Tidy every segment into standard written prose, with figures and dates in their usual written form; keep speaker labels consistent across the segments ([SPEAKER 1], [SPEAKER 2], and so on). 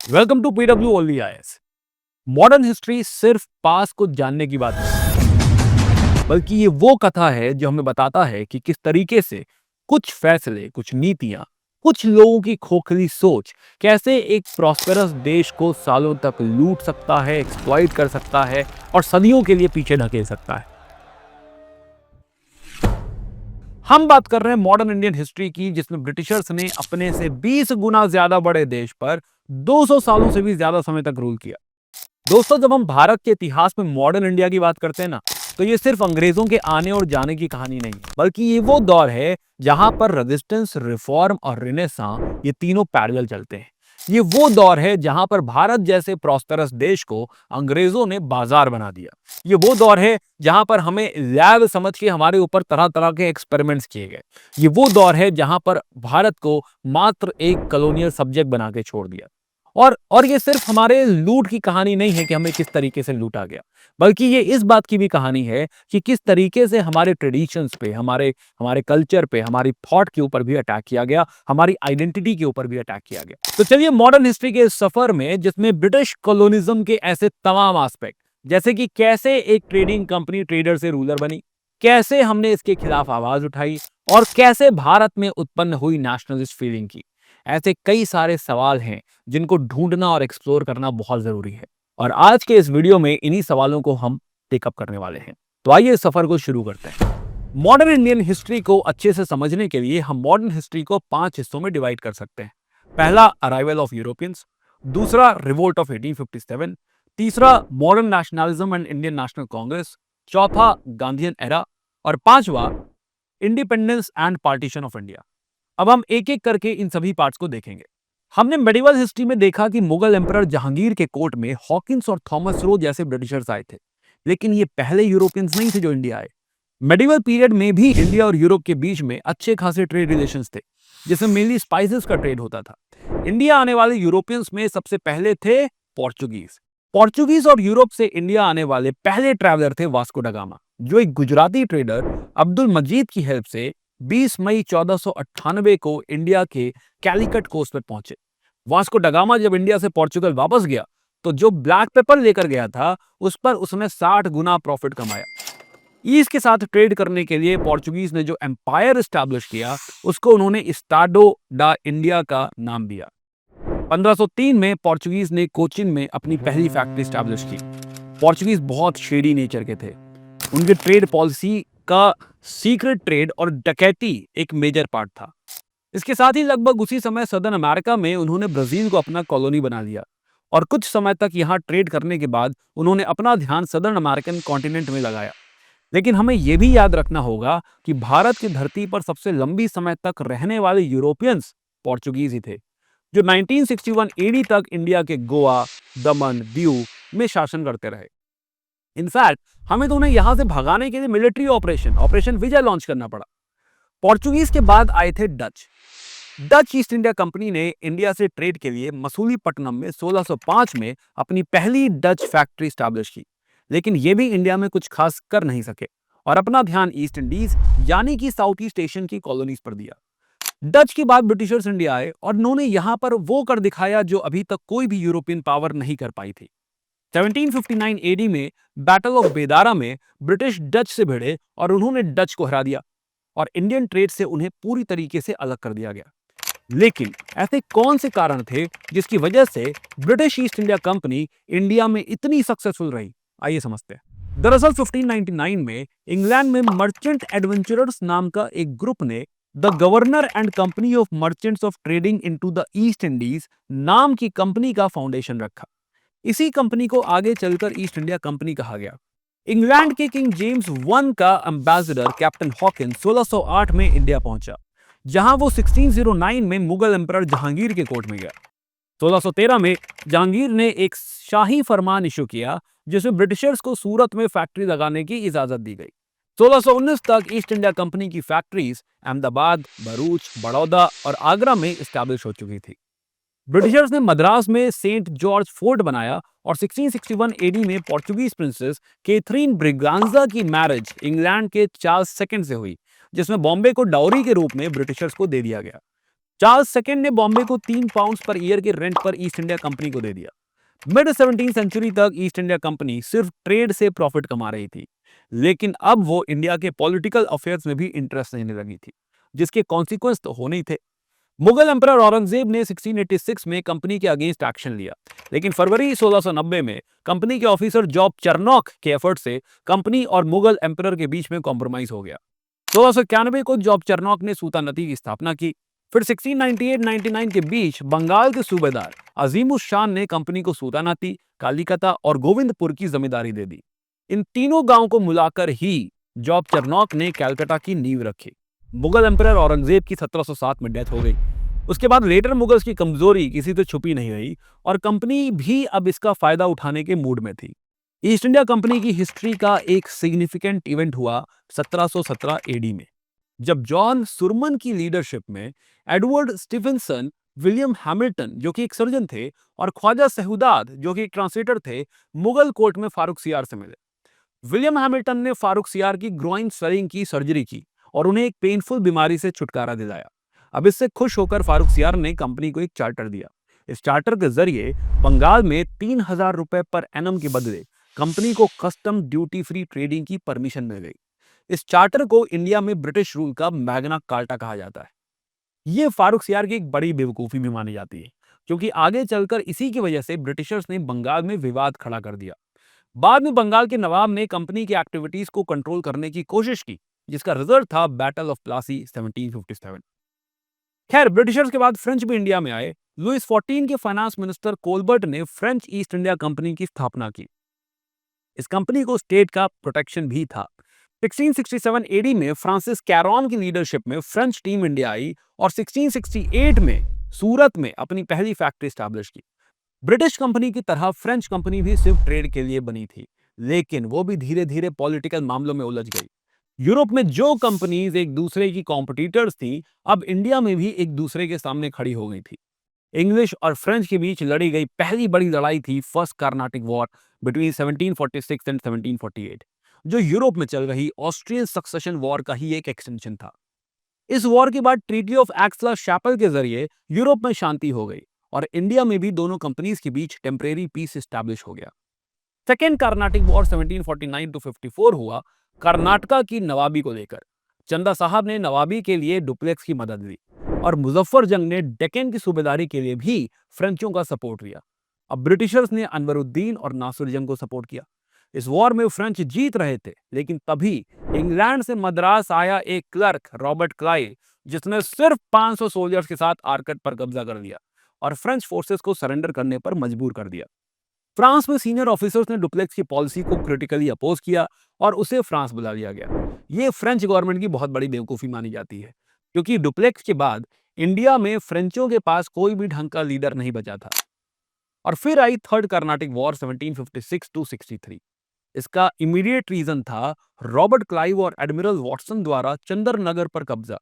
[SPEAKER 1] Welcome to PW only IAS. Modern history सिर्फ पास को जानने की बात नहीं, बल्कि ये वो कथा है जो हमें बताता है कि किस तरीके से कुछ फैसले, कुछ नीतियां, कुछ लोगों की खोखली सोच कैसे एक प्रॉस्पेरस देश को सालों तक लूट सकता है, एक्सप्लॉइट कर सकता है और सदियों के लिए पीछे ढकेल सकता है। हम बात कर रहे हैं मॉडर्न इंडियन हिस्ट्री की, जिसमें ब्रिटिशर्स ने अपने से 20 गुना ज्यादा बड़े देश पर 200 सालों से भी ज्यादा समय तक रूल किया। दोस्तों, जब हम भारत के इतिहास में मॉडर्न इंडिया की बात करते हैं ना, तो ये सिर्फ अंग्रेजों के आने और जाने की कहानी नहीं है, बल्कि ये वो दौर है जहां पर रेजिस्टेंस, रिफॉर्म और रिनेसां ये तीनों पैरेलल चलते हैं। ये वो दौर है जहां पर भारत जैसे प्रॉस्पेरस देश को अंग्रेजों ने बाजार बना दिया। ये वो दौर है जहां पर हमें लैब समझ के हमारे ऊपर तरह तरह के एक्सपेरिमेंट्स किए गए। ये वो दौर है जहां पर भारत को मात्र एक कॉलोनियल सब्जेक्ट बना के छोड़ दिया। और ये सिर्फ हमारे लूट की कहानी नहीं है कि हमें किस तरीके से लूटा गया, बल्कि ये इस बात की भी कहानी है कि किस तरीके से हमारे ट्रेडिशंस पे, हमारे हमारे कल्चर पे, हमारी थॉट के ऊपर भी अटैक किया गया, हमारी आइडेंटिटी के ऊपर भी अटैक किया गया। तो चलिए, मॉडर्न हिस्ट्री के इस सफर में, जिसमें ब्रिटिश कॉलोनिज्म के ऐसे तमाम एस्पेक्ट, जैसे कि कैसे एक ट्रेडिंग कंपनी ट्रेडर से रूलर बनी, कैसे हमने इसके खिलाफ आवाज उठाई, और कैसे भारत में उत्पन्न हुई नेशनलिस्ट फीलिंग की, ऐसे कई सारे सवाल हैं जिनको ढूंढना और एक्सप्लोर करना बहुत जरूरी है। और आज के इस वीडियो में इन्हीं सवालों को हम टेकअप करने वाले हैं। तो आइए इस सफर को शुरू करते हैं। मॉडर्न इंडियन हिस्ट्री को अच्छे से समझने के लिए हम मॉडर्न हिस्ट्री को 5 हिस्सों में डिवाइड कर सकते हैं। पहला, अराइवल ऑफ यूरोपियंस। दूसरा, रिवोल्ट ऑफ 1857। तीसरा, modern nationalism and Indian national Congress. चौथा, गांधीयन एरा। और पांचवा, independence and partition of India. अब हम एक एक करके इन सभी पार्ट्स को देखेंगे। हमने मेडिवल हिस्ट्री में देखा कि मुगल एम्परर जहांगीर के कोर्ट में हॉकिंस और थॉमस रो जैसे ब्रिटिशर्स आए थे, लेकिन ये पहले यूरोपियंस नहीं थे जो इंडिया आए। मेडिवल पीरियड में भी इंडिया और यूरोप के बीच में अच्छे खासे ट्रेड रिलेशंस थे, जिसमें मेनली स्पाइसेस का ट्रेड होता था। इंडिया आने वाले यूरोपियंस में सबसे पहले थे पोर्चुगीज। पोर्चुगीज और यूरोप से इंडिया आने वाले पहले ट्रैवलर थे वास्को ड गामा, जो एक गुजराती ट्रेडर अब्दुल मजीद की हेल्प से 20 मई 1498 को इंडिया के कैलिकट कोस्ट पर पहुंचे। वास्को ड गामा जब इंडिया से पोर्चुगल वापस गया, तो जो ब्लैक पेपर लेकर गया था, उस पर उसने 60 गुना प्रॉफिट कमाया। ईस्ट के साथ ट्रेड करने के लिए पोर्चुगीज ने जो एम्पायर एस्टैब्लिश किया, उसको उन्होंने इस्टाडो डा इंडिया का नाम दिया। 1503 में पोर्चुगीज ने कोचिन में अपनी पहली फैक्ट्री स्टैब्लिश की। पोर्चुगीज बहुत शेडी नेचर के थे। उनके ट्रेड पॉलिसी का सीक्रेट ट्रेड और डकैती एक मेजर पार्ट था। इसके साथ ही लगभग उसी समय सदर्न अमेरिका में उन्होंने ब्राजील को अपना कॉलोनी बना लिया, और कुछ समय तक यहां ट्रेड करने के बाद उन्होंने अपना ध्यान सदर्न अमेरिकन कॉन्टिनेंट में लगाया। लेकिन हमें यह भी याद रखना होगा कि भारत की धरती पर सबसे लंबी समय तक रहने वाले यूरोपियंस पोर्चुगीज ही थे, जो 1961 एडी तक इंडिया के गोवा, दमन, दीव में शासन करते रहे। इनफैक्ट हमें तो उन्हें यहां से भगाने के लिए मिलिट्री ऑपरेशन ऑपरेशन विजय लॉन्च करना पड़ा। पोर्चुगीज के बाद आए थे Dutch. Dutch east India company ने इंडिया से ट्रेड के लिए मसूलीपट्टनम में 1605 में अपनी पहली डच फैक्ट्री स्टैब्लिश की, लेकिन ये भी इंडिया में कुछ खास कर नहीं सके और अपना ध्यान ईस्ट इंडीज यानी कि साउथ ईस्ट एशियन की कॉलोनीज पर दिया। डच के बाद ब्रिटिशर्स इंडिया आए और उन्होंने यहां पर वो कर दिखाया जो अभी तक कोई भी यूरोपियन पावर नहीं कर पाई थी। 1759 एडी में बैटल ऑफ बेदारा में ब्रिटिश डच से भिड़े और उन्होंने डच को हरा दिया, और इंडियन ट्रेड से उन्हें पूरी तरीके से अलग कर दिया गया। लेकिन ऐसे कौन से कारण थे जिसकी वजह से British east India company India में इतनी सक्सेसफुल रही? आइए समझते हैं। दरअसल 1599 में इंग्लैंड में मर्चेंट एडवेंचरर्स नाम का एक ग्रुप ने the governor and company of merchants of trading into the east Indies नाम की कंपनी का फाउंडेशन रखा। इसी कंपनी को आगे चलकर ईस्ट इंडिया कंपनी कहा गया। इंग्लैंड के किंग जेम्स वन का एम्बेसडर कैप्टन हॉकिंस 1608 में इंडिया पहुंचा, जहां वो 1609 में मुगल एम्परर जहांगीर के कोर्ट में गया। 1613 में जहांगीर ने एक शाही फरमान इशू किया, जिसमें ब्रिटिशर्स को सूरत में फैक्ट्री लगाने की इजाजत दी गई। 1619 तक ईस्ट इंडिया कंपनी की फैक्ट्रीज अहमदाबाद, भरूच, बड़ौदा और आगरा में इस्टेब्लिश हो चुकी थी। ब्रिटिशर्स ने मद्रास में सेंट जॉर्ज फोर्ट बनाया, और 1661 एडी में पोर्चुगीज प्रिंसेस कैथरीन ब्रिगांजा की मैरिज इंग्लैंड के चार्ल्स सेकंड से हुई, जिसमें बॉम्बे को डाउरी के रूप में ब्रिटिशर्स को दे दिया गया। चार्ल्स सेकंड ने बॉम्बे को 3 पाउंड पर ईयर के रेंट पर ईस्ट इंडिया कंपनी को दे दिया। मिड 17वीं सेंचुरी तक ईस्ट इंडिया कंपनी सिर्फ ट्रेड से प्रॉफिट कमा रही थी, लेकिन अब वो इंडिया के पॉलिटिकल अफेयर्स में भी इंटरेस्ट लेने लगी थी, जिसके कॉन्सिक्वेंस तो होने ही थे। मुगल एम्परर औरंगजेब ने 1686 में कंपनी के अगेंस्ट एक्शन लिया, लेकिन फरवरी 1690 में कंपनी के ऑफिसर जॉब चरनॉक के एफर्ट से कंपनी और मुगल एम्परर के बीच में कॉम्प्रोमाइज हो गया। 1691 को जॉब चरनॉक ने सुल्तानती की स्थापना की। फिर 1698-99 के बीच बंगाल के सूबेदार अजीमुस शान ने कंपनी को सुल्तानाती, कालीकता और गोविंदपुर की जमींदारी दे दी। इन तीनों गांवों को मिलाकर ही जॉब चरनॉक ने कलकत्ता की नींव रखी। मुगल एम्परर औरंगजेब की 1707 में डेथ हो गई। उसके बाद लेटर मुगल्स की कमजोरी किसी से छुपी नहीं रही और कंपनी भी अब इसका फायदा उठाने के मूड में थी। ईस्ट इंडिया कंपनी की हिस्ट्री का एक सिग्निफिकेंट इवेंट हुआ 1717 एडी में, जब जॉन सुरमन की लीडरशिप में एडवर्ड स्टीफेंसन, विलियम हैमिल्टन जो कि एक सर्जन थे और ख्वाजा सहूदाद जो कि एक ट्रांसलेटर थे, मुगल कोर्ट में फारूक सियार से मिले। विलियम हैमिल्टन ने फारूक सियार की ग्रोइन स्वेलिंग की सर्जरी की और उन्हें एक पेनफुल बीमारी से छुटकारा दिलाया। अब इससे खुश होकर फारूक सियार ने कंपनी को एक चार्टर दिया। इस चार्टर के जरिए बंगाल में 3000 रुपए पर एनम के बदले कंपनी को कस्टम ड्यूटी फ्री ट्रेडिंग की परमिशन मिल गई। इस चार्टर को इंडिया में ब्रिटिश रूल का मैग्ना कार्टा कहा जाता है। ये फारूक सियार की एक बड़ी बेवकूफी भी मानी जाती है, क्योंकि आगे चलकर इसी की वजह से ब्रिटिशर्स ने बंगाल में विवाद खड़ा कर दिया। बाद में बंगाल के नवाब ने कंपनी की एक्टिविटीज को कंट्रोल करने की कोशिश की, जिसका रिजल्ट था बैटल ऑफ प्लासी 1757। खैर, ब्रिटिशर्स के बाद फ्रेंच भी इंडिया में आए। लुइस 14 के फाइनेंस मिनिस्टर कोलबर्ट ने फ्रेंच ईस्ट इंडिया कंपनी की स्थापना की। इस कंपनी को स्टेट का प्रोटेक्शन भी था। 1667 एडी में फ्रांसिस कैरॉन की लीडरशिप में फ्रेंच टीम इंडिया आई और 1668 में सूरत में अपनी पहली फैक्ट्री स्टैब्लिश की। ब्रिटिश कंपनी की तरह फ्रेंच कंपनी भी सिर्फ ट्रेड के लिए बनी थी, लेकिन वो भी धीरे धीरे पॉलिटिकल मामलों में उलझ गई। यूरोप में जो कंपनीज एक दूसरे की कॉम्पिटिटर्स थी, अब इंडिया में भी एक दूसरे के सामने खड़ी हो गई थी। इंग्लिश और फ्रेंच के बीच लड़ी गई पहली बड़ी लड़ाई थी first Carnatic war between 1746 and 1748, जो यूरोप में चल रही ऑस्ट्रियन सक्सेशन वॉर का ही एक एक्सटेंशन था। इस वॉर के बाद ट्रीटी ऑफ एक्सला शैपल के जरिए यूरोप में शांति हो गई और इंडिया में भी दोनों कंपनीज के बीच टेम्परेरी पीस एस्टैब्लिश हो गया। सेकेंड कार्नाटिक वॉर 1749 टू 54 हुआ कर्नाटका की नवाबी को लेकर। चंदा साहब ने नवाबी के लिए डुप्लेक्स की मदद ली और मुजफ्फर जंग ने डेक्कन की सूबेदारी के लिए भी फ्रेंचों का सपोर्ट लिया। अब ब्रिटिशर्स ने अनवरुद्दीन और नासिर जंग को सपोर्ट किया। इस वॉर में फ्रेंच जीत रहे थे, लेकिन तभी इंग्लैंड से मद्रास आया एक क्लर्क रॉबर्ट क्लाइव, जिसने सिर्फ 500 सोल्जर्स के साथ आर्कट पर कब्जा कर लिया और फ्रेंच फोर्सेस को सरेंडर करने पर मजबूर कर दिया। फ्रांस में सीनियर ऑफिसर्स ने डुप्लेक्स की पॉलिसी को क्रिटिकली अपोज किया और उसे फ्रांस बुला लिया गया। ये फ्रेंच गवर्नमेंट की बहुत बड़ी बेवकूफ़ी मानी जाती है, क्योंकि डुप्लेक्स के बाद इंडिया में फ्रेंचों के पास कोई भी ढंग का लीडर नहीं बचा था। और फिर आई थर्ड कर्नाटिक वॉर 1756 टू 63। इसका इमीडिएट रीजन था रॉबर्ट क्लाइव और एडमिरल वॉटसन द्वारा चंदरनगर पर कब्जा।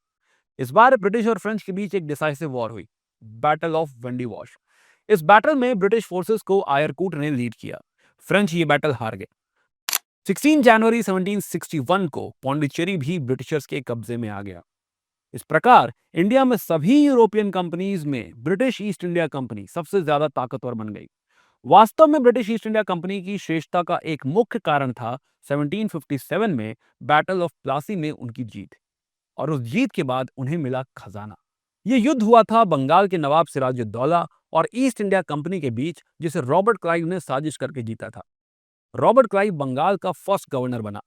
[SPEAKER 1] इस बार ब्रिटिश और फ्रेंच के बीच एक डिसाइसिव वॉर हुई, बैटल ऑफ वेंडी वॉश। इस बैटल में ब्रिटिश फोर्सेस को आयरकूट ने लीड किया। फ्रेंच ये बैटल हार गए। 16 जनवरी 1761 को पौंडीचेरी भी ब्रिटिशर्स के कब्जे में आ गया। इस प्रकार इंडिया में सभी यूरोपियन कंपनीज में ब्रिटिश ईस्ट इंडिया कंपनी सबसे ज्यादा ताकतवर बन गई। वास्तव में ब्रिटिश ईस्ट इंडिया कंपनी की श्रेष्ठता का एक मुख्य कारण था 1757 में बैटल ऑफ प्लासी में उनकी जीत, और उस जीत के बाद उन्हें मिला खजाना। यह युद्ध हुआ था बंगाल के नवाब सिराजुद्दौला और ईस्ट इंडिया कंपनी के बीच, जिसे रॉबर्ट क्लाइव ने साजिश करके जीता था। रॉबर्ट क्लाइव बंगाल का फर्स्ट गवर्नर बना।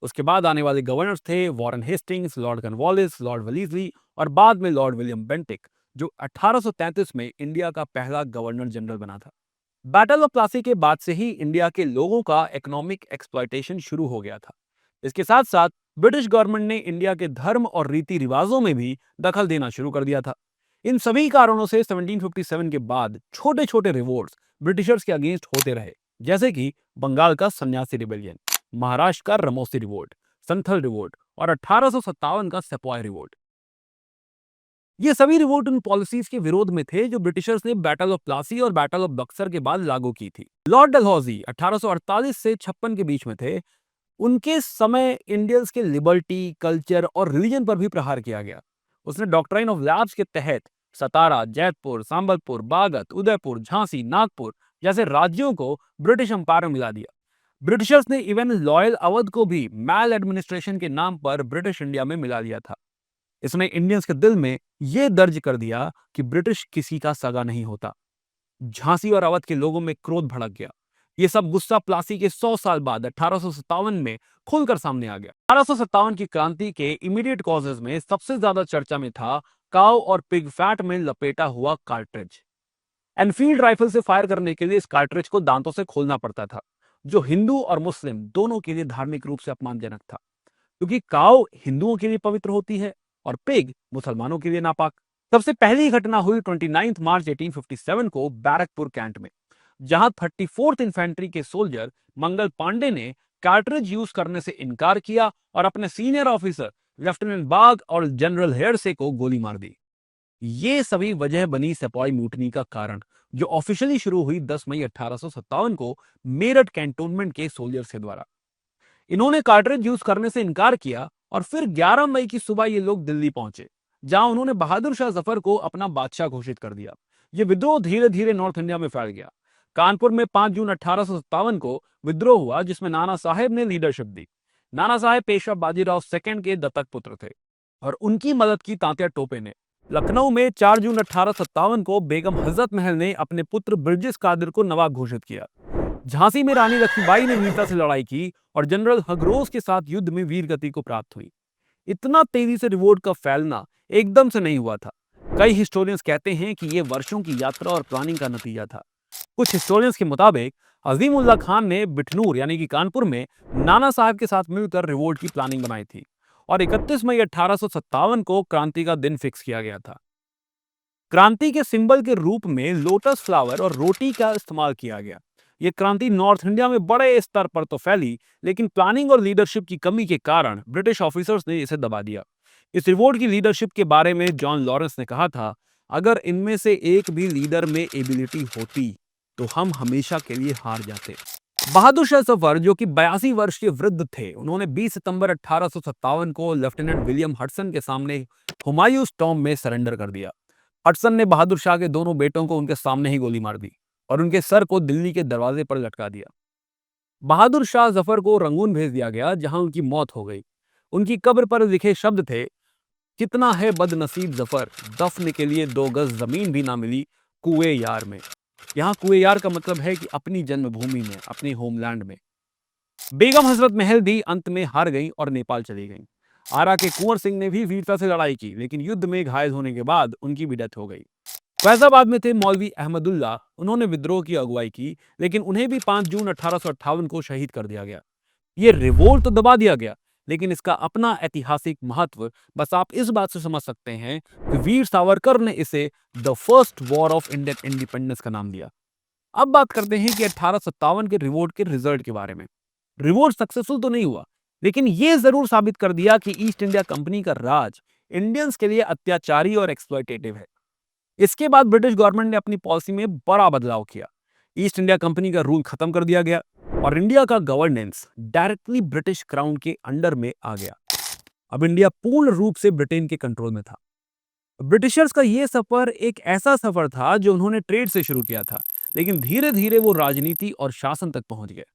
[SPEAKER 1] उसके बाद आने वाले गवर्नर्स थे Warren Hastings, Lord Cornwallis, Lord Wellesley और बाद में लॉर्ड विलियम बेंटिक, जो 1833 में इंडिया का पहला गवर्नर जनरल बना था। बैटल ऑफ प्लासी के बाद से ही इंडिया के लोगों का इकोनॉमिक एक्सप्लॉयटेशन शुरू हो गया था। इसके साथ साथ ब्रिटिश गवर्नमेंट ने इंडिया के धर्म और रीति रिवाजों में भी दखल देना शुरू कर दिया था। इन सभी कारणों से 1757 के बाद छोटे छोटे रिवोल्ट्स ब्रिटिशर्स के अगेंस्ट होते रहे, जैसे कि बंगाल का सन्यासी रिबेलियन, महाराष्ट्र का रमोसी रिवोल्ट, संथल रिवोल्ट और 1857 का सेपॉय रिवोल्ट। ये सभी रिवोल्ट उन पॉलिसीज के विरोध में थे जो ब्रिटिशर्स ने बैटल ऑफ प्लासी और बैटल ऑफ बक्सर के बाद लागू की थी। लॉर्ड डलहौजी 1848 से 56 के बीच में थे। उनके समय इंडियंस के लिबर्टी, कल्चर और रिलीजन पर भी प्रहार किया गया। उसने डॉक्ट्राइन ऑफ लैब्स के तहत सतारा, जैतपुर, संबलपुर, बागत, उदयपुर, झांसी, नागपुर जैसे राज्यों को ब्रिटिश अंपायर में मिला दिया। ब्रिटिशर्स ने इवन लॉयल अवध को भी मैल एडमिनिस्ट्रेशन के नाम पर ब्रिटिश इंडिया में मिला दिया था। इसने इंडियंस के दिल में यह दर्ज कर दिया कि ब्रिटिश किसी का सगा नहीं होता। झांसी और अवध के लोगों में क्रोध भड़क गया। ये सब गुस्सा प्लासी के 100 साल बाद 1857 में खुलकर सामने आ गया। 1857 की क्रांति के इमीडिएट कॉजेज में सबसे ज्यादा चर्चा में था काउ और पिग फैट में लपेटा हुआ कार्ट्रिज। एनफील्ड राइफल से फायर करने के लिए इस कार्ट्रिज को दांतों से खोलना पड़ता था, जो हिंदू और मुस्लिम दोनों के लिए धार्मिक रूप से अपमानजनक था, क्योंकि काउ हिंदुओं के लिए पवित्र होती है और पिग मुसलमानों के लिए नापाक। सबसे पहली घटना हुई 29 मार्च 1857 को बैरकपुर कैंट में, जहां 34th इन्फेंट्री के सोल्जर मंगल पांडे ने कार्ट्रिज यूज करने से इनकार किया और अपने सीनियर ऑफिसर लेफ्टिनेंट बाग और जनरल हेयरसे को गोली मार दी। ये सभी वजह बनी सेपॉय म्यूटनी का कारण, जो ऑफिशियली शुरू हुई 10 मई 1857 को मेरठ कैंटोनमेंट के सोल्जर्स के द्वारा। इन्होंने कार्ट्रिज यूज करने से इनकार किया और फिर 11 मई की सुबह ये लोग दिल्ली पहुंचे, जहां उन्होंने बहादुर शाह जफर को अपना बादशाह घोषित कर दिया। ये विद्रोह धीरे धीरे नॉर्थ इंडिया में फैल गया। कानपुर में 5 जून 1857 को विद्रोह हुआ, जिसमें नाना साहेब ने लीडरशिप दी। नाना साहेब पेशवा बाजीराव सेकंड के दत्तक पुत्र थे और उनकी मदद की तात्या टोपे ने। लखनऊ में 4 जून 1857 को बेगम हजरत महल ने अपने पुत्र ब्रिजेश कादिर को नवाब घोषित किया। झांसी में रानी लक्ष्मीबाई ने वीरता से लड़ाई की और जनरल हगरोस के साथ युद्ध में वीरगति को प्राप्त हुई। इतना तेजी से रिवोल्ट का फैलना एकदम से नहीं हुआ था। कई हिस्टोरियंस कहते हैं कि यह वर्षों की यात्रा और प्लानिंग का नतीजा था। कुछ हिस्टोरियंस के मुताबिक अजीमुल्ला खान ने बिठनूर यानी कि कानपुर में नाना साहब के साथ मिलकर रिवोल्ट की प्लानिंग बनाई थी और 31 मई 1857 को क्रांति का दिन फिक्स किया गया था। क्रांति के सिंबल के रूप में लोटस फ्लावर और रोटी का इस्तेमाल किया गया। यह क्रांति नॉर्थ इंडिया में बड़े स्तर पर तो फैली, लेकिन प्लानिंग और लीडरशिप की कमी के कारण ब्रिटिश ऑफिसर्स ने इसे दबा दिया। इस रिवोल्ट की लीडरशिप के बारे में जॉन लॉरेंस ने कहा था, अगर इनमें से एक भी लीडर में एबिलिटी होती तो हम हमेशा के लिए हार जाते। बहादुर शाह जफर, जो कि 82 वर्ष के वृद्ध थे, उन्होंने 20 सितंबर 1857 को लेफ्टिनेंट विलियम हडसन के सामने हुमायूं टॉम्ब में सरेंडर कर दिया। हडसन ने बहादुर शाह के दोनों बेटों को उनके सामने ही गोली मार दी और उनके सर को दिल्ली के दरवाजे पर लटका दिया। बहादुर शाह जफर को रंगून भेज दिया गया, जहां उनकी मौत हो गई। उनकी कब्र पर लिखे शब्द थे, कितना है बदनसीब जफर, दफन के लिए 2 गज जमीन भी ना मिली कुएं यार में। यहाँ कुएं यार का मतलब है कि अपनी जन्मभूमि में, अपने होमलैंड में। बेगम हजरत महल भी अंत में हार गई और नेपाल चली गई। आरा के कुंवर सिंह ने भी वीरता से लड़ाई की, लेकिन युद्ध में घायल होने के बाद उनकी भी डेथ हो गई। फैजाबाद में थे मौलवी अहमदुल्ला, उन्होंने विद्रोह की अगुवाई की, लेकिन उन्हें भी 5 जून 1858 को शहीद कर दिया गया। ये रिवोल्ट तो दबा दिया गया, लेकिन इसका अपना ऐतिहासिक महत्व बस आप इस बात से समझ सकते हैं कि वीर सावरकर ने इसे the first war of Indian independence का नाम दिया। अब बात करते हैं कि 1857 के रिवोल्ट के रिजल्ट के बारे में। रिवोल्ट सक्सेसफुल तो नहीं हुआ, लेकिन यह जरूर साबित कर दिया कि ईस्ट इंडिया कंपनी का राज इंडियंस के लिए अत्याचारी और एक्सप्लॉयटेटिव है। इसके बाद ब्रिटिश गवर्नमेंट ने अपनी पॉलिसी में बड़ा बदलाव किया। ईस्ट इंडिया कंपनी का रूल खत्म कर दिया गया और इंडिया का गवर्नेंस डायरेक्टली ब्रिटिश क्राउन के अंडर में आ गया। अब इंडिया पूर्ण रूप से ब्रिटेन के कंट्रोल में था। ब्रिटिशर्स का यह सफर एक ऐसा सफर था जो उन्होंने ट्रेड से शुरू किया था, लेकिन धीरे धीरे वो राजनीति और शासन तक पहुंच गए।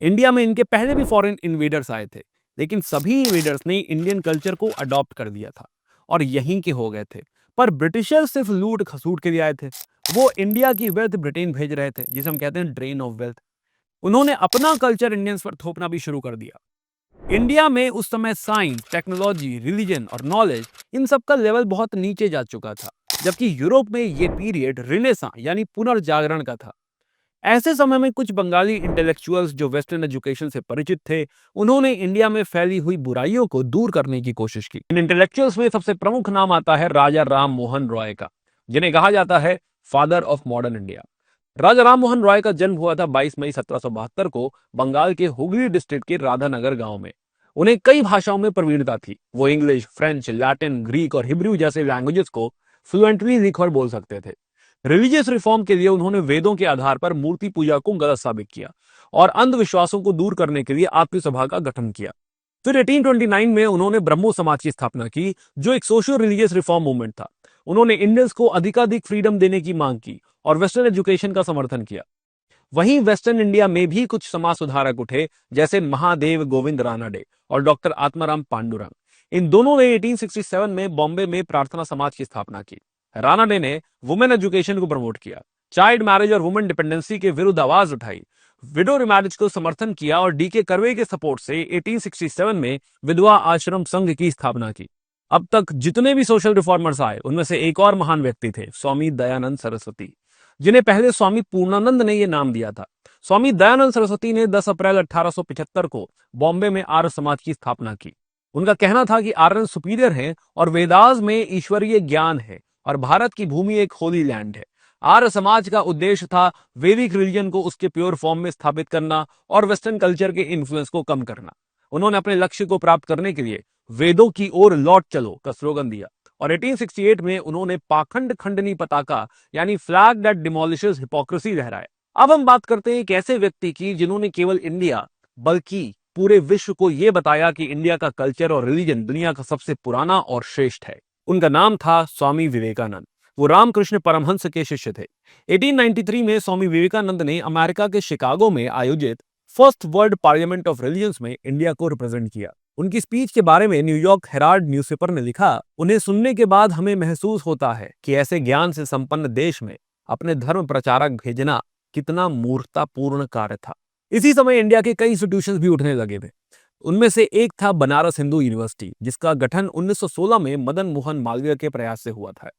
[SPEAKER 1] इंडिया में इनके पहले भी फॉरेन इन्वेडर्स आए थे, लेकिन सभी इन्वेडर्स ने इंडियन कल्चर को अडॉप्ट कर दिया था और यहीं के हो गए थे। पर ब्रिटिशर्स सिर्फ लूट खसूट के लिए आए थे। वो इंडिया की वेल्थ ब्रिटेन भेज रहे थे, जिसे हम कहते हैं ड्रेन ऑफ वेल्थ। उन्होंने अपना कल्चर इंडियंस पर थोपना भी शुरू कर दिया। इंडिया में उस समय साइंस, टेक्नोलॉजी, रिलीजन और नॉलेज, इन सब का लेवल बहुत नीचे जा चुका था, जबकि यूरोप में ये पीरियड रिनेसां यानी पुनर्जागरण का था। ऐसे समय में कुछ बंगाली इंटेलेक्चुअल्स जो वेस्टर्न एजुकेशन से परिचित थे, उन्होंने इंडिया में फैली हुई बुराइयों को दूर करने की कोशिश की। इन इंटेलेक्चुअल्स में सबसे प्रमुख नाम आता है राजा राम मोहन रॉय का, जिन्हें कहा जाता है फादर ऑफ मॉडर्न इंडिया। राजा राम मोहन रॉय का जन्म हुआ था 22 मई 1772 को बंगाल के हुगली डिस्ट्रिक्ट के राधानगर गांव में। उन्हें कई भाषाओं में प्रवीणता थी। वो इंग्लिश, फ्रेंच, लैटिन, ग्रीक और हिब्रू जैसे लैंग्वेजेस को फ्लुएंटली लिख और बोल सकते थे। रिलीजियस रिफॉर्म के लिए उन्होंने वेदों के आधार पर मूर्ति पूजा को गलत साबित किया और अंधविश्वासों को दूर करने के लिए आपकी सभा का गठन किया। फिर 1829 में उन्होंने ब्रह्मो समाज की स्थापना की, जो एक सोशियो रिलीजियस रिफॉर्म मूवमेंट था। उन्होंने इंडियंस को अधिकाधिक फ्रीडम देने की मांग की और वेस्टर्न एजुकेशन का समर्थन किया। वहीं वेस्टर्न इंडिया में भी कुछ समाज सुधारक उठे, जैसे महादेव गोविंद रानाडे और डॉक्टर आत्माराम पांडुरंग। इन दोनों ने 1867 में बॉम्बे में प्रार्थना समाज की स्थापना की। रानाडे ने वुमेन एजुकेशन को प्रमोट किया, चाइल्ड मैरिज और वुमेन डिपेंडेंसी के विरुद्ध आवाज उठाई, विडो रिमैरिज को समर्थन किया और डीके कर्वे के सपोर्ट से 1867 में विधवा आश्रम संघ की स्थापना की। अब तक जितने भी सोशल रिफॉर्मर्स आए, उनमें से एक और महान व्यक्ति थे, स्वामी दयानंद सरस्वती, जिन्हें पहले स्वामी पूर्णानंद ने यह नाम दिया था। स्वामी दयानंद सरस्वती ने 10 अप्रैल 1875 को बॉम्बे में आर्य समाज की स्थापना की। उनका कहना था कि आर्यन सुपीरियर हैं और वेदास में ईश्वरीय ज्ञान है और भारत की भूमि एक होली लैंड है। आर्य समाज का उद्देश्य था वैदिक रिलीजन को उसके प्योर फॉर्म में स्थापित करना और वेस्टर्न कल्चर के इन्फ्लुएंस को कम करना। उन्होंने अपने लक्ष्य को प्राप्त करने के लिए वेदों की ओर लौट चलो का स्लोगन दिया और 1868 में उन्होंने पाखंड खंडनी पताका यानी फ्लैग दैट डिमोलिशेस हिपोक्रेसी लहराया। अब हम बात करते हैं एक ऐसे व्यक्ति की जिन्होंने केवल इंडिया बल्कि पूरे विश्व को यह बताया कि इंडिया का कल्चर और रिलीजन दुनिया का सबसे पुराना और श्रेष्ठ है। उनका नाम था स्वामी विवेकानंद। वो रामकृष्ण परमहंस के शिष्य थे। 1893 में स्वामी विवेकानंद ने अमेरिका के शिकागो में आयोजित first world parliament of religions में इंडिया को रिप्रेजेंट किया। उनकी स्पीच के बारे में न्यूयॉर्क हेराल्ड न्यूज़पेपर ने लिखा, उन्हें सुनने के बाद हमें महसूस होता है कि ऐसे ज्ञान से संपन्न देश में अपने धर्म प्रचारक भेजना कितना मूर्खतापूर्ण कार्य था। इसी समय इंडिया के कई इंस्टीट्यूशंस भी उठने लगे थे। उनमें से एक था बनारस हिंदू यूनिवर्सिटी, जिसका गठन 1916 में मदन मोहन मालवीय के प्रयास से हुआ था।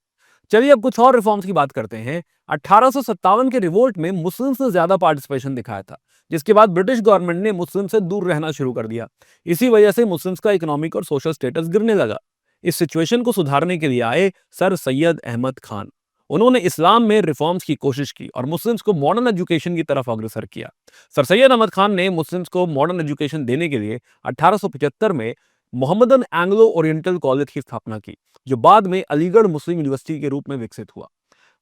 [SPEAKER 1] चलिए अब कुछ और रिफॉर्म्स की बात करते हैं। 1857 के रिवोल्ट में मुस्लिम्स ने ज्यादा पार्टिसिपेशन दिखाया था, जिसके बाद ब्रिटिश गवर्नमेंट ने मुस्लिम से दूर रहना शुरू कर दिया। इसी वजह से मुस्लिम्स का इकोनॉमिक और सोशल स्टेटस गिरने लगा। इस सिचुएशन को सुधारने के लिए आए सर सैयद अहमद खान। उन्होंने इस्लाम में रिफॉर्म्स की कोशिश की और मुस्लिम्स को मॉडर्न एजुकेशन की तरफ अग्रसर किया। सर सैयद अहमद खान ने मुस्लिम्स को मॉडर्न एजुकेशन देने के लिए 1875 में मोहम्मदन एंग्लो ओरिएंटल कॉलेज की स्थापना की, जो बाद में अलीगढ़ मुस्लिम यूनिवर्सिटी के रूप में विकसित हुआ।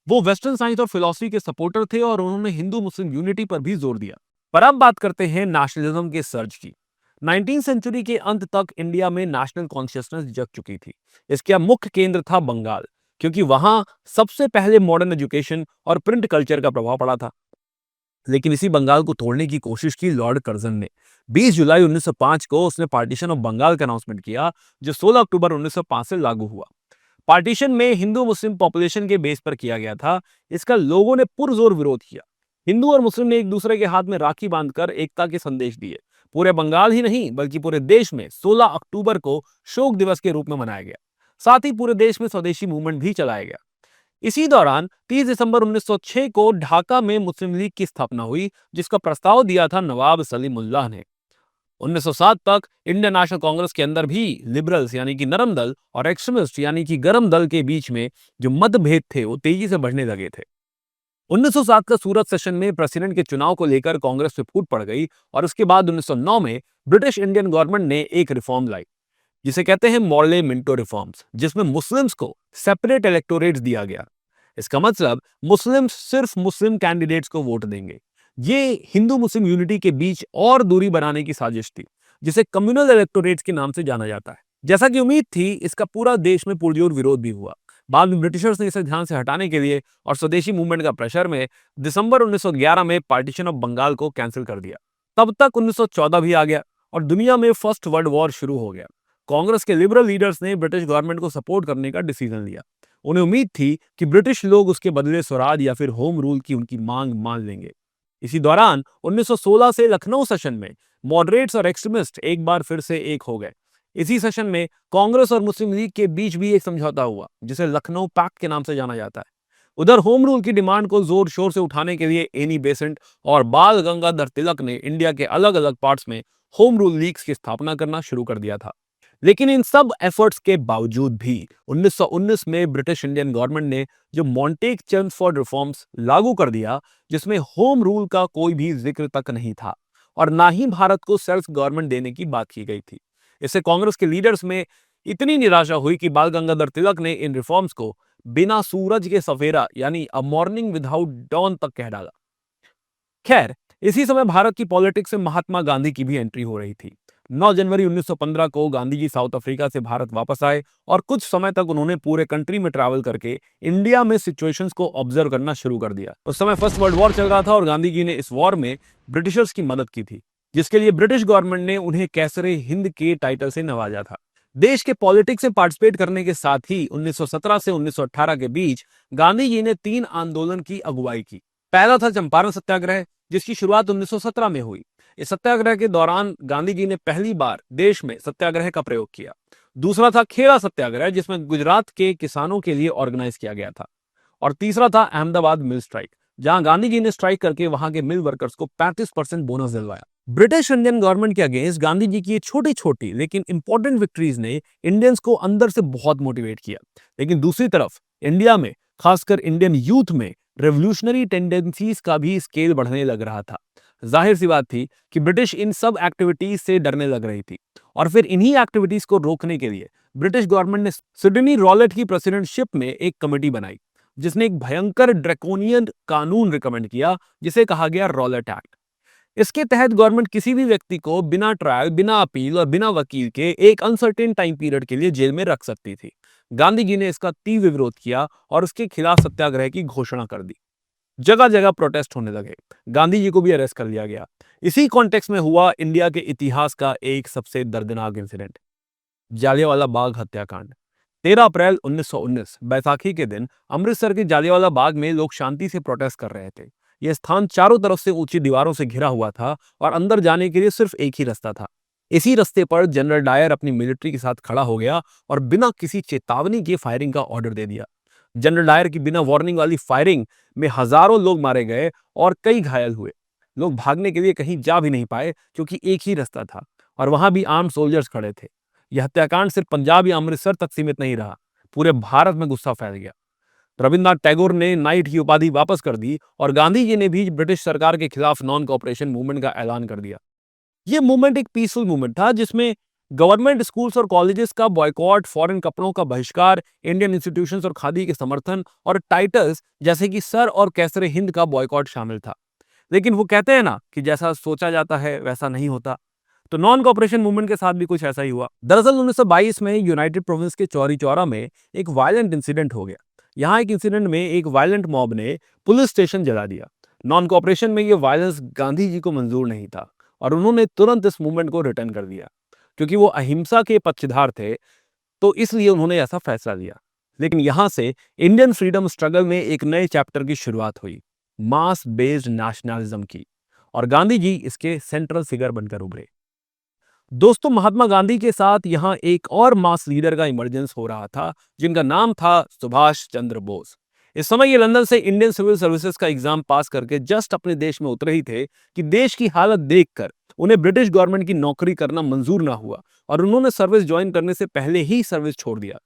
[SPEAKER 1] वो वेस्टर्न साइंस और फिलॉसफी के सपोर्टर थे और उन्होंने हिंदू मुस्लिम यूनिटी पर भी जोर दिया। पर अब बात करते हैं नेशनलिज्म के सर्ज की। 19वीं सेंचुरी के अंत तक इंडिया में नेशनल कॉन्शियसनेस जग चुकी थी। इसका मुख्य केंद्र था बंगाल, क्योंकि वहां सबसे पहले मॉडर्न एजुकेशन और प्रिंट कल्चर का प्रभाव पड़ा था। लेकिन इसी बंगाल को तोड़ने की कोशिश की लॉर्ड कर्जन ने। 20 जुलाई 1905 को उसने पार्टीशन ऑफ बंगाल का अनाउंसमेंट किया, जो 16 अक्टूबर 1905 से लागू हुआ। पार्टीशन में हिंदू मुस्लिम पॉपुलेशन के बेस पर किया गया था। इसका लोगों ने पुरजोर विरोध किया। हिंदू और मुस्लिम ने एक दूसरे के हाथ में राखी बांधकर एकता के संदेश दिए। पूरे बंगाल ही नहीं बल्कि पूरे देश में 16 अक्टूबर को शोक दिवस के रूप में मनाया गया। साथ ही पूरे देश में स्वदेशी मूवमेंट भी चलाया गया। इसी दौरान 30 दिसंबर 1906 को ढाका में मुस्लिम लीग की स्थापना हुई, जिसका प्रस्ताव दिया था नवाब सलीमुल्लाह ने। 1907 तक इंडियन नेशनल कांग्रेस के अंदर भी लिबरल्स यानी कि नरम दल और एक्सट्रीमिस्ट यानी कि गरम दल के बीच में जो मतभेद थे वो तेजी से बढ़ने लगे थे। 1907 का सूरत सेशन में प्रेसिडेंट के चुनाव को लेकर कांग्रेस में फूट पड़ गई और उसके बाद 1909 में ब्रिटिश इंडियन गवर्नमेंट ने एक रिफॉर्म लाई, जिसे कहते हैं मॉर्ले मिंटो रिफॉर्म्स, जिसमें मुस्लिम्स को सेपरेट इलेक्टोरेट्स दिया गया। इसका मतलब मुस्लिम्स सिर्फ मुस्लिम कैंडिडेट्स को वोट देंगे। ये हिंदू मुस्लिम यूनिटी के बीच और दूरी बनाने की साजिश थी, जिसे कम्युनल इलेक्टोरेट्स के नाम से जाना जाता है। जैसा कि उम्मीद थी, इसका पूरा देश में पुरजोर विरोध भी हुआ। बाद में ब्रिटिशर्स ने इसे ध्यान से हटाने के लिए और स्वदेशी मूवमेंट का प्रेशर में दिसंबर 1911 में पार्टीशन ऑफ बंगाल को कैंसिल कर दिया। तब तक 1914 भी आ गया और दुनिया में फर्स्ट वर्ल्ड वॉर शुरू हो गया। कांग्रेस के लिबरल लीडर्स ने ब्रिटिश गवर्नमेंट को सपोर्ट करने का डिसीजन लिया। उन्हें उम्मीद थी कि ब्रिटिश लोग उसके बदले स्वराज या फिर होम रूल की उनकी मांग मान लेंगे। इसी दौरान 1916 से लखनऊ सेशन में मॉडरेट्स और एक्सट्रीमिस्ट एक बार फिर से एक हो गए। इसी सेशन में कांग्रेस और मुस्लिम लीग के बीच भी एक समझौता हुआ, जिसे लखनऊ पैक्ट के नाम से जाना जाता है। उधर होम रूल की डिमांड को जोर शोर से उठाने के लिए एनी बेसेंट और बाल गंगाधर तिलक ने इंडिया के अलग अलग पार्ट्स में होम रूल लीग्स की स्थापना करना शुरू कर दिया था। लेकिन इन सब एफर्ट्स के बावजूद भी 1919 में ब्रिटिश इंडियन गवर्नमेंट ने जो मॉन्टेग चेम्सफोर्ड रिफॉर्म्स लागू कर दिया, जिसमें होम रूल का कोई भी जिक्र तक नहीं था और ना ही भारत को सेल्फ गवर्नमेंट देने की बात की गई थी। इससे कांग्रेस के लीडर्स में इतनी निराशा हुई कि बाल गंगाधर तिलक ने इन रिफॉर्म्स को बिना सूरज के सवेरा यानी अ मॉर्निंग विदाउट डॉन तक कह डाला। खैर, इसी समय भारत की पॉलिटिक्स में महात्मा गांधी की भी एंट्री हो रही थी। 9 जनवरी 1915 को गांधी जी साउथ अफ्रीका से भारत वापस आए और कुछ समय तक उन्होंने पूरे कंट्री में ट्रैवल करके इंडिया में सिचुएशंस को ऑब्जर्व करना शुरू कर दिया। उस समय फर्स्ट वर्ल्ड वॉर चल रहा था और गांधी जी ने इस वॉर में ब्रिटिशर्स की मदद की थी, जिसके लिए ब्रिटिश गवर्नमेंट ने उन्हें कैसरे हिंद के टाइटल से नवाजा था। देश के पॉलिटिक्स में पार्टिसिपेट करने के साथ ही 1917 से 1918 के बीच गांधी जी ने 3 आंदोलन की अगुवाई की। पहला था चंपारण सत्याग्रह, जिसकी शुरुआत 1917 में हुई। इस सत्याग्रह के दौरान गांधी जी ने पहली बार देश में सत्याग्रह का प्रयोग किया। दूसरा था खेड़ा सत्याग्रह, जिसमें गुजरात के किसानों के लिए ऑर्गेनाइज किया गया था। और तीसरा था अहमदाबाद मिल स्ट्राइक, जहां गांधी जी ने स्ट्राइक करके वहां के मिल वर्कर्स को 35% बोनस दिलवाया। ब्रिटिश इंडियन गवर्नमेंट के अगेंस्ट गांधी जी की ये छोटी छोटी लेकिन इंपॉर्टेंट विक्ट्रीज ने इंडियंस को अंदर से बहुत मोटिवेट किया। लेकिन दूसरी तरफ इंडिया में, खासकर इंडियन यूथ में, रेवोल्यूशनरी टेंडेंसीज का भी स्केल बढ़ने लग रहा था। जाहिर सी बात थी कि ब्रिटिश इन सब एक्टिविटीज से डरने लग रही थी और फिर इन्हीं एक्टिविटीज को रोकने के लिए ब्रिटिश गवर्नमेंट ने सिडनी रॉलेट की प्रेसिडेंटशिप में एक कमेटी बनाई, जिसने एक भयंकर ड्रैकोनियन कानून रिकमेंड किया, जिसे कहा गया रॉलेट एक्ट। इसके तहत गवर्नमेंट किसी भी व्यक्ति को बिना ट्रायल, बिना अपील और बिना वकील के एक अनसर्टेन टाइम पीरियड के लिए जेल में रख सकती थी। गांधी जी ने इसका तीव्र विरोध किया और उसके खिलाफ सत्याग्रह की घोषणा कर दी। जगह जगह प्रोटेस्ट होने लगे। गांधी जी को भी अरेस्ट कर लिया गया। इसी कॉन्टेक्स्ट में हुआ इंडिया के इतिहास का एक सबसे दर्दनाक इंसिडेंट, जालियांवाला बाग हत्याकांड। 13 अप्रैल 1919 बैसाखी के दिन अमृतसर के जालियांवाला बाग में लोग शांति से प्रोटेस्ट कर रहे थे। यह स्थान चारों तरफ से ऊंची दीवारों से घिरा हुआ था और अंदर जाने के लिए सिर्फ एक ही रास्ता था। इसी रास्ते पर जनरल डायर अपनी मिलिट्री के साथ खड़ा हो गया और बिना किसी चेतावनी के फायरिंग का ऑर्डर दे दिया। जनरल डायर की बिना वार्निंग वाली फायरिंग में हजारों लोग मारे गए और कई घायल हुए। लोग भागने के लिए कहीं जा भी नहीं पाए, क्योंकि एक ही रास्ता था और वहां भी आर्म सोल्जर्स खड़े थे। यह हत्याकांड सिर्फ पंजाब या अमृतसर तक सीमित नहीं रहा, पूरे भारत में गुस्सा फैल गया। रविन्द्रनाथ टैगोर ने नाइट की उपाधि वापस कर दी और गांधी जी ने भी ब्रिटिश सरकार के खिलाफ नॉन कोऑपरेशन मूवमेंट का ऐलान कर दिया। यह मूवमेंट एक पीसफुल मूवमेंट था, जिसमें गवर्नमेंट स्कूल्स और कॉलेजेस का बॉयकॉट, फॉरेन कपड़ों का बहिष्कार, इंडियन इंस्टीट्यूशंस और खादी के समर्थन और टाइटल्स जैसे कि सर और कैसरे हिंद का बॉयकॉट शामिल था। लेकिन वो कहते हैं ना कि जैसा सोचा जाता है वैसा नहीं होता, तो नॉन कॉपरेशन मूवमेंट के साथ भी कुछ ऐसा ही हुआ। दरअसल 1922 में यूनाइटेड प्रोविंस के चौरी चौरा में एक वायलेंट इंसिडेंट हो गया। यहाँ एक इंसिडेंट में एक वायलेंट मॉब ने पुलिस स्टेशन जला दिया। नॉन कॉपरेशन में ये वायलेंस गांधी जी को मंजूर नहीं था और उन्होंने तुरंत इस मूवमेंट को रिटर्न कर दिया। क्योंकि वो अहिंसा के पक्षधर थे, तो इसलिए उन्होंने ऐसा फैसला लिया। लेकिन यहां से इंडियन फ्रीडम स्ट्रगल में एक नए चैप्टर की शुरुआत हुई, मास बेस्ड नेशनलिज्म की, और गांधी जी इसके सेंट्रल फिगर बनकर उभरे। दोस्तों, महात्मा गांधी के साथ यहां एक और मास लीडर का इमरजेंस हो रहा था, जिनका नाम था सुभाष चंद्र बोस। इस समय ये लंदन से इंडियन सिविल सर्विसेज का एग्जाम पास करके जस्ट अपने देश में उतरे ही थे कि देश की हालत देखकर उन्हें ब्रिटिश गवर्नमेंट की नौकरी करना मंजूर ना हुआ और उन्होंने सर्विस ज्वाइन करने से पहले ही सर्विस छोड़ दिया।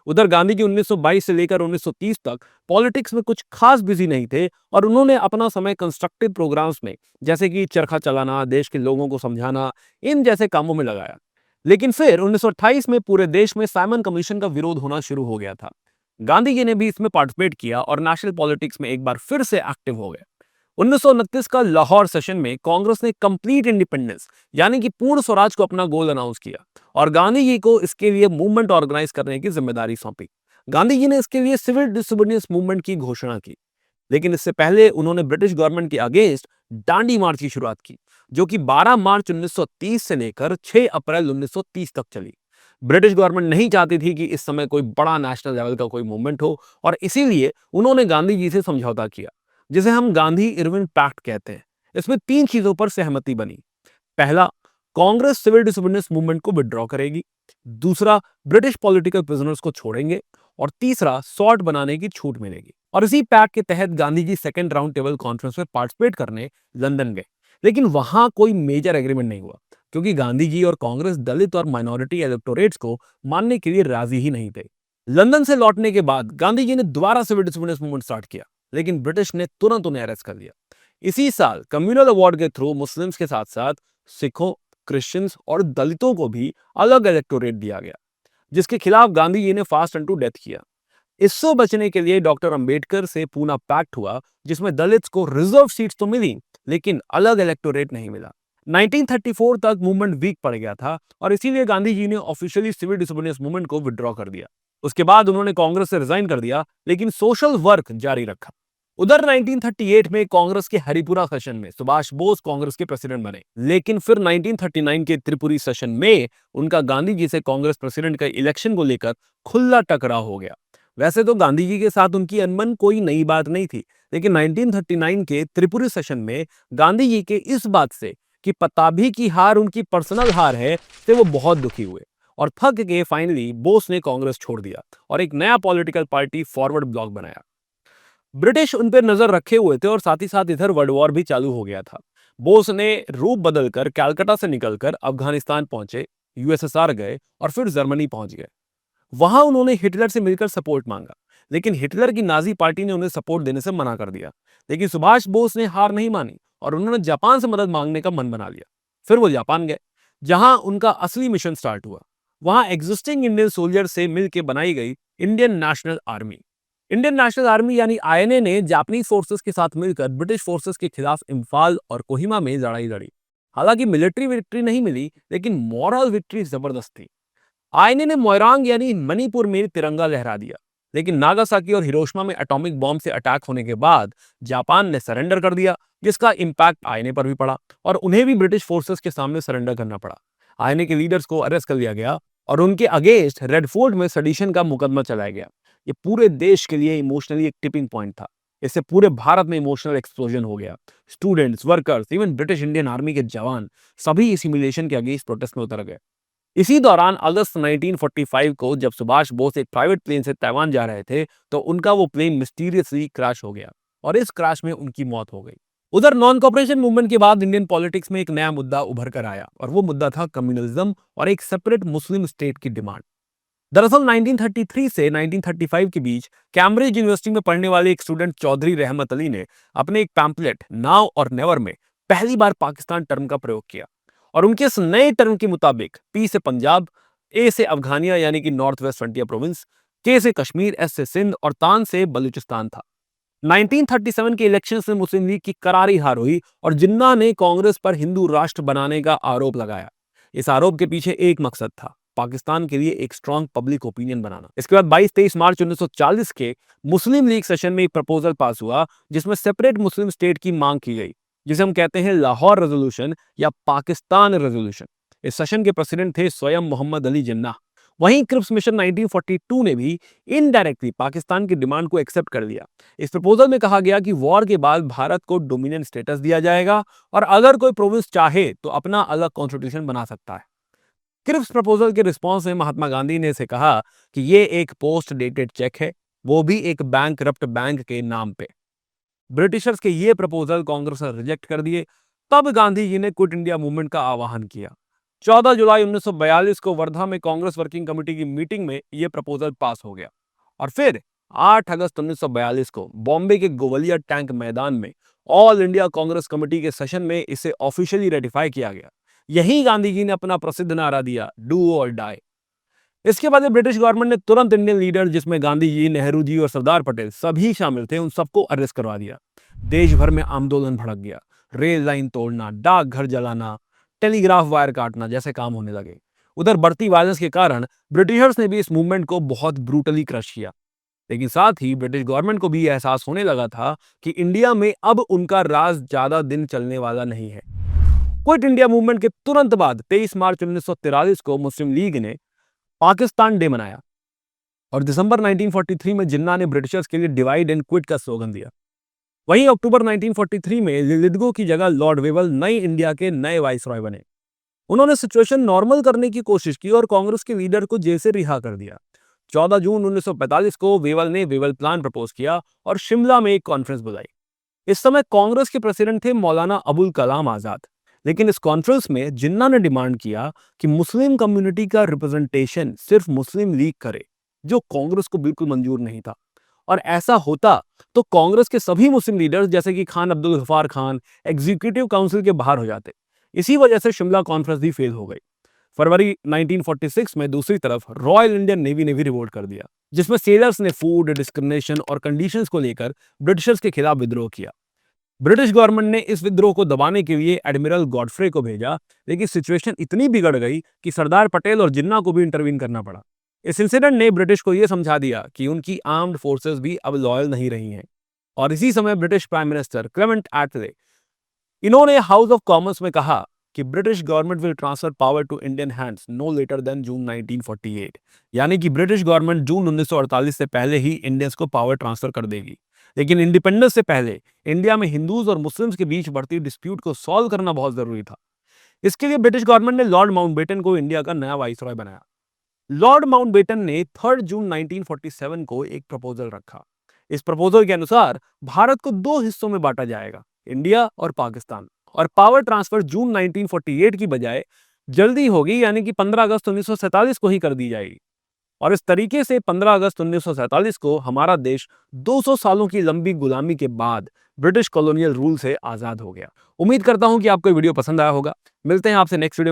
[SPEAKER 1] उधर गांधी जी 1922 से लेकर 1930 तक पॉलिटिक्स में कुछ खास बिजी नहीं थे और उन्होंने अपना समय कंस्ट्रक्टिव प्रोग्राम्स में, जैसे कि चरखा चलाना, देश के लोगों को समझाना, इन जैसे कामों में लगाया। लेकिन फिर 1928 में पूरे देश में साइमन कमीशन का विरोध होना शुरू हो गया था। गांधी जी ने भी इसमें पार्टिसिपेट किया और नेशनल पॉलिटिक्स में एक बार फिर से एक्टिव हो गए। 1929 का लाहौर सेशन में कांग्रेस ने कंप्लीट इंडिपेंडेंस यानी कि पूर्ण स्वराज को अपना गोल अनाउंस किया और गांधी जी को इसके लिए मूवमेंट ऑर्गेनाइज करने की जिम्मेदारी सौंपी। गांधी जी ने इसके लिए सिविल डिसोबीडियंस मूवमेंट की घोषणा की, लेकिन इससे पहले उन्होंने ब्रिटिश गवर्नमेंट के अगेंस्ट दांडी मार्च की शुरुआत की, जो कि 12 मार्च 1930 से लेकर 6 अप्रैल 1930 तक चली। ब्रिटिश गवर्नमेंट नहीं चाहती थी कि इस समय कोई बड़ा नेशनल लेवल का कोई मूवमेंट हो और इसीलिए उन्होंने गांधी जी से समझौता किया, जिसे हम गांधी इरविन पैक्ट कहते हैं। इसमें 3 चीजों पर सहमति बनी। पहला, कांग्रेस सिविल डिसोबीडियंस मूवमेंट को विड्रॉ करेगी। दूसरा, ब्रिटिश पॉलिटिकल प्रिजनर्स को छोड़ेंगे और तीसरा, सॉर्ट बनाने की छूट मिलेगी। और इसी पैक्ट के तहत Gandhi ji second round table conference में पार्टिसिपेट करने लंदन गए। लेकिन वहां कोई मेजर एग्रीमेंट नहीं हुआ, क्योंकि गांधी जी और कांग्रेस दलित और माइनॉरिटी इलेक्टोरेट्स को मानने के लिए राजी ही नहीं थे। लंदन से लौटने के बाद गांधी जी ने दोबारा सिविल डिसोबीडियंस मूवमेंट स्टार्ट किया, लेकिन ब्रिटिश ने तुरंत उन्हें अरेस्ट कर लिया। इसी साल कम्युनल अवार्ड के थ्रू मुस्लिम्स के साथ साथ सिखों, क्रिश्चियंस और दलितों को भी अलग इलेक्टोरेट दिया गया, जिसके खिलाफ गांधी जी ने फास्ट एंड टू डेथ किया। इससे बचने के लिए डॉक्टर अंबेडकर से पूना पैक्ट हुआ, जिसमें दलित्स को रिजर्व सीट्स तो मिली, लेकिन अलग इलेक्टोरेट नहीं मिला। 1934 तक मूवमेंट वीक पड़ गया था और इसीलिए गांधी जी ने ऑफिशियली सिविल डिसोबीडियंस मूवमेंट को विड्रॉ कर दिया। उसके बाद उन्होंने कांग्रेस से रिजाइन कर दिया, लेकिन सोशल वर्क जारी रखा। उधर 1938 में कांग्रेस के हरिपुरा सेशन में सुभाष बोस कांग्रेस के प्रेसिडेंट बने, लेकिन फिर 1939 के त्रिपुरी सेशन में उनका गांधी जी से कांग्रेस प्रेसिडेंट का इलेक्शन को लेकर खुला टकराव हो गया। वैसे तो गांधी जी के साथ उनकी अनबन कोई नई बात नहीं थी, लेकिन 1939 के त्रिपुरी सेशन में गांधी जी के इस बात से कि पताभी की हार उनकी पर्सनल हार है, से वो बहुत दुखी हुए और थक के फाइनली बोस ने कांग्रेस छोड़ दिया और एक नया पॉलिटिकल पार्टी फॉरवर्ड ब्लॉक बनाया। ब्रिटिश उन पर नजर रखे हुए थे और साथ ही साथ इधर वर्ल्ड वॉर भी चालू हो गया था। बोस ने रूप बदलकर कलकत्ता से निकलकर अफगानिस्तान पहुंचे, यूएसएसआर गए और फिर जर्मनी पहुंच गए। वहां उन्होंने हिटलर से मिलकर सपोर्ट मांगा, लेकिन हिटलर की नाजी पार्टी ने उन्हें सपोर्ट देने से मना कर दिया। लेकिन सुभाष बोस ने हार नहीं मानी और उन्होंने जापान से मदद मांगने का मन बना लिया। फिर वो जापान गए, जहां उनका असली मिशन स्टार्ट हुआ। वहां एग्जिस्टिंग इंडियन सोल्जर से मिलकर बनाई गई Indian national army. Indian national army यानी आईएनए ने जापानीज फोर्सेस के साथ मिलकर ब्रिटिश फोर्सेस के खिलाफ इम्फाल और कोहिमा में लड़ाई लड़ी। हालांकि मिलिट्री विक्ट्री नहीं मिली, लेकिन मॉरल विक्ट्री जबरदस्त थी। आईएनए ने मोइरांग यानी मणिपुर में तिरंगा लहरा दिया, लेकिन नागासाकी और हिरोशिमा में एटॉमिक बॉम्ब से अटैक होने के बाद जापान ने सरेंडर कर दिया, जिसका इंपैक्ट आईएनए पर भी पड़ा और उन्हें भी ब्रिटिश फोर्सेस के सामने सरेंडर करना पड़ा। आईएनए के लीडर्स को अरेस्ट कर लिया गया और उनके अगेंस्ट रेड फोर्ट में सेडिशन का मुकदमा चलाया गया। ये पूरे देश के लिए इमोशनली एक टिपिंग पॉइंट था। इससे पूरे भारत में इमोशनल एक्सप्लोजन हो गया। Students, workers, even British Indian army के जवान सभी इस ह्यूमिलिएशन के अगेंस्ट प्रोटेस्ट में उतर गए। इसी दौरान अगस्त 1945 को जब सुभाष बोस एक प्राइवेट प्लेन से ताइवान जा रहे थे, तो उनका वो प्लेन मिस्टीरियसली क्रैश हो गया और इस क्रैश में उनकी मौत हो गई। उधर नॉन कॉपरेशन मूवमेंट के बाद इंडियन पॉलिटिक्स में एक नया मुद्दा उभर कर आया और वो मुद्दा था कम्युनलिज्म और एक सेपरेट मुस्लिम स्टेट की डिमांड। दरअसल 1933 से 1935 के बीच कैम्ब्रिज यूनिवर्सिटी में पढ़ने वाले एक स्टूडेंट चौधरी रहमत अली ने अपने एक पैम्पलेट नाउ और नेवर में पहली बार पाकिस्तान टर्म का प्रयोग किया और उनके इस नए टर्म के मुताबिक पी से पंजाब, ए से अफगानिया यानी कि नॉर्थ वेस्ट फ्रंटियर प्रोविंस, के से कश्मीर, एस से सिंध और तान से बलूचिस्तान था। 1937 के इलेक्शंस में मुस्लिम लीग की करारी हार हुई और जिन्ना ने कांग्रेस पर हिंदू राष्ट्र बनाने का आरोप लगाया। इस आरोप के पीछे एक मकसद था, पाकिस्तान के लिए एक स्ट्रांग पब्लिक ओपिनियन बनाना। इसके बाद 22-23 मार्च 1940 के मुस्लिम लीग सेशन में एक प्रपोजल पास हुआ जिसमें सेपरेट मुस्लिम स्टेट की मांग की गई, जिसे हम कहते हैं लाहौर रेजोल्यूशन या पाकिस्तान रेजोल्यूशन। इस सेशन के प्रेसिडेंट थे स्वयं मोहम्मद अली जिन्ना। वहीं क्रिप्स मिशन 1942 ने भी इनडायरेक्टली पाकिस्तान की डिमांड को एक्सेप्ट कर लिया। इस प्रपोजल में कहा गया कि वॉर के बाद भारत को डोमिनेंट स्टेटस दिया जाएगा और अगर कोई प्रोविंस चाहे तो अपना अलग कॉन्स्टिट्यूशन बना सकता है। क्रिप्स प्रपोजल के रिस्पॉन्स में महात्मा गांधी ने से कहा कि ये एक पोस्ट डेटेड चेक है, वो भी एक बैंकरप्ट बैंक के नाम पे। ब्रिटिशर्स के ये प्रपोजल कांग्रेस ने रिजेक्ट कर दिए। तब गांधी जी ने क्विट इंडिया मूवमेंट का आह्वान किया। 14 जुलाई 1942 को वर्धा में कांग्रेस वर्किंग कमेटी की मीटिंग में यह प्रपोजल पास हो गया और फिर 8 अगस्त 1942 को बॉम्बे के गोवलिया टैंक मैदान में ऑल इंडिया कांग्रेस कमेटी के सेशन में इसे ऑफिशियली रेटिफाई किया गया। यही गांधी जी ने अपना प्रसिद्ध नारा दिया, डू और डाई। इसके बाद ब्रिटिश गवर्नमेंट ने तुरंत इंडियन लीडर जिसमें गांधी जी, नेहरू जी और सरदार पटेल सभी शामिल थे, उन सबको अरेस्ट करवा दिया। देश भर में आंदोलन भड़क गया। रेल लाइन तोड़ना, डाकघर जलाना, टेलीग्राफ वायर काटना जैसे काम होने लगे। उधर बढ़ती वायलेंस के कारण ब्रिटिशर्स ने भी इस मूवमेंट को बहुत ब्रूटली क्रश किया। लेकिन साथ ही ब्रिटिश गवर्नमेंट को भी यह एहसास होने लगा था कि इंडिया में अब उनका राज ज्यादा दिन चलने वाला नहीं है। क्विट इंडिया मूवमेंट के तुरंत बाद 23 मार्च 1943 को मुस्लिम लीग ने पाकिस्तान डे मनाया और दिसंबर 1943 में जिन्ना ने ब्रिटिशर्स के लिए डिवाइड एंड क्विट का स्लोगन दिया। वहीं अक्टूबर 1943 में लिलिदगो की जगह लॉर्ड वेवल नई इंडिया के नए वाइसरॉय बने। उन्होंने सिचुएशन नॉर्मल करने की कोशिश की और कांग्रेस के लीडर को जेल से रिहा कर दिया। 14 जून 1945 को वेवल ने वेवल प्लान प्रपोज किया और शिमला में एक कॉन्फ्रेंस बुलाई। इस समय कांग्रेस के प्रेसिडेंट थे मौलाना अबुल कलाम आजाद। लेकिन इस कॉन्फ्रेंस में जिन्ना ने डिमांड किया कि मुस्लिम कम्युनिटी का रिप्रेजेंटेशन सिर्फ मुस्लिम लीग करे, जो कांग्रेस को बिल्कुल मंजूर नहीं था। और ऐसा होता तो कांग्रेस के सभी मुस्लिम लीडर्स जैसे कि खान अब्दुल गफ्फार खान एग्जीक्यूटिव काउंसिल के बाहर हो जाते। इसी वजह से शिमला कॉन्फ्रेंस भी फेल हो गई। फरवरी 1946 में दूसरी तरफ रॉयल इंडियन नेवी ने भी रिवोल्ट कर दिया, जिसमें सेलर्स ने फूड डिस्क्रिमिनेशन और कंडीशंस को लेकर ब्रिटिशर्स के खिलाफ विद्रोह किया। ब्रिटिश गवर्नमेंट ने इस विद्रोह को दबाने के लिए एडमिरल गॉडफ्रे को भेजा, लेकिन सिचुएशन इतनी बिगड़ गई कि सरदार पटेल और जिन्ना को भी इंटरवीन करना पड़ा। इस इंसिडेंट ने ब्रिटिश को यह समझा दिया कि उनकी आर्म्ड फोर्सेस भी अब लॉयल नहीं रही हैं। और इसी समय ब्रिटिश प्राइम मिनिस्टर क्लेमेंट एटले, इन्होंने हाउस ऑफ कॉमन्स में कहा कि British government will transfer power to Indian hands no later than June 1948, यानी कि ब्रिटिश गवर्नमेंट जून 1948 से पहले ही इंडियंस को पावर ट्रांसफर कर देगी। लेकिन इंडिपेंडेंस से पहले इंडिया में हिंदूज और मुस्लिम्स के बीच बढ़ती डिस्प्यूट को सॉल्व करना बहुत जरूरी था। इसके लिए ब्रिटिश गवर्नमेंट ने लॉर्ड माउंटबेटन को इंडिया का नया वाइसरॉय बनाया। लॉर्ड माउंटबेटन ने 3 जून 1947 को एक प्रपोजल रखा। इस प्रपोजल के अनुसार भारत को दो हिस्सों में बांटा जाएगा, इंडिया और पाकिस्तान, और पावर ट्रांसफर जून 1948 की बजाय जल्दी होगी, यानी कि 15 अगस्त 1947 को ही कर दी जाएगी। और इस तरीके से 15 अगस्त 1947 को हमारा देश 200 सालों की लंबी गुलामी के बाद ब्रिटिश कॉलोनियल रूल से आजाद हो गया। उम्मीद करता हूं कि आपको वीडियो पसंद आया होगा। मिलते हैं आपसे नेक्स्ट वीडियो।